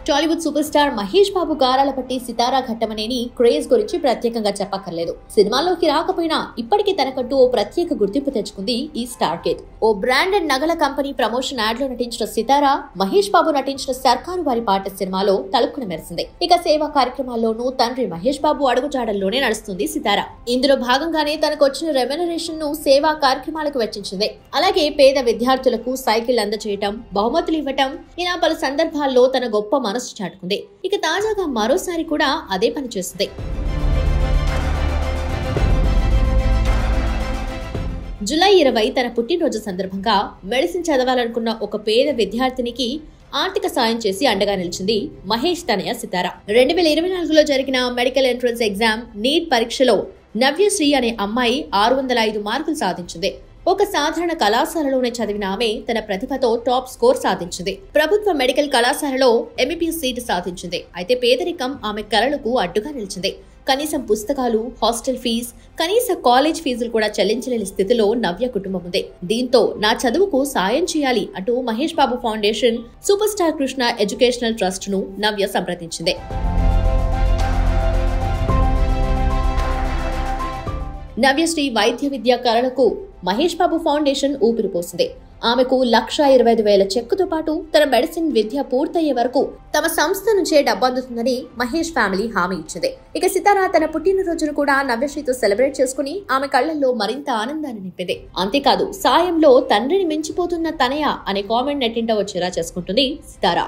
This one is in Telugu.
టాలీవుడ్ సూపర్ స్టార్ మహేష్ బాబు గారాల పట్టి సితారా ఘట్టమనేని క్రేజ్ గురించి ప్రత్యేకంగా చెప్పక్కర్లేదు. సినిమాల్లోకి రాకపోయినా ఇప్పటికీ తనకంటూ ఓ ప్రత్యేక గుర్తింపు తెచ్చుకుంది ఈ స్టార్ కిడ్. ఓ బ్రాండెడ్ నగల కంపెనీ ప్రమోషన్ యాడ్ లో నటించిన సితారా మహేష్ బాబు నటించిన సర్కారు వారి పాట సినిమాలో తలుక్కున మెరిసింది. ఇక సేవా కార్యక్రమాల్లోనూ తండ్రి మహేష్ బాబు అడుగుజాడల్లోనే నడుస్తుంది సితారా. ఇందులో భాగంగానే తనకు వచ్చిన రెమ్యునరేషన్ ను సేవా కార్యక్రమాలకు వెచ్చించింది. అలాగే పేద విద్యార్థులకు సైకిల్ అందజేయటం, బహుమతులు ఇవ్వటం ఇలా పలు సందర్భాల్లో తన గొప్ప మనసు చాటుకుంది. ఇక తాజాగా మరోసారి కూడా అదే పని చేస్తుంది. జూలై 20 తన పుట్టినరోజు సందర్భంగా మెడిసిన్ చదవాలనుకున్న ఒక పేద విద్యార్థినికి ఆర్థిక సాయం చేసి అండగా నిలిచింది మహేష్ తనయ సితారా. 2024లో జరిగిన మెడికల్ ఎంట్రన్స్ ఎగ్జామ్ నీట్ పరీక్షలో నవ్యశ్రీ అనే అమ్మాయి 605 మార్కులు సాధించింది. ఒక సాధారణ కళాశాలలోనే చదివిన ఆమె తన ప్రతిభతో టాప్ స్కోర్ సాధించింది. ప్రభుత్వ మెడికల్ కళాశాలలో ఎంబీబీఎస్ సీటు సాధించింది. అయితే పేదరికం ఆమె కలలకు అడ్డుగా నిలిచింది. కనీసం పుస్తకాలు, హాస్టల్ ఫీజు, కనీస కాలేజ్ ఫీజులు కూడా చెల్లించలేని స్థితిలో నవ్య కుటుంబం ఉంది. దీంతో నా చదువుకు సాయం చేయాలి అంటూ Mahesh Babu foundation super star Krishna educational trust ను నవ్య సంప్రదించింది. నవ్యశ్రీ వైద్య విద్యా కళలకు మహేష్ బాబు ఫౌండేషన్ ఊపిరిపోసింది. ఆమెకు 1,25,000 చెక్కుతో పాటు తన మెడిసిన్ విద్య పూర్తయ్యే వరకు తమ సంస్థ నుంచే డబ్బు అందుతుందని మహేష్ ఫ్యామిలీ హామీ ఇచ్చింది. ఇక సితారా తన పుట్టినరోజును కూడా నవ్యశ్రీతో సెలబ్రేట్ చేసుకుని ఆమె కళ్లల్లో మరింత ఆనందాన్ని నింపింది. అంతేకాదు సాయంలో తండ్రిని మించిపోతున్న తనయ అనే కామెంట్ నెట్టింట వచ్చేలా చేసుకుంటుంది సితారా.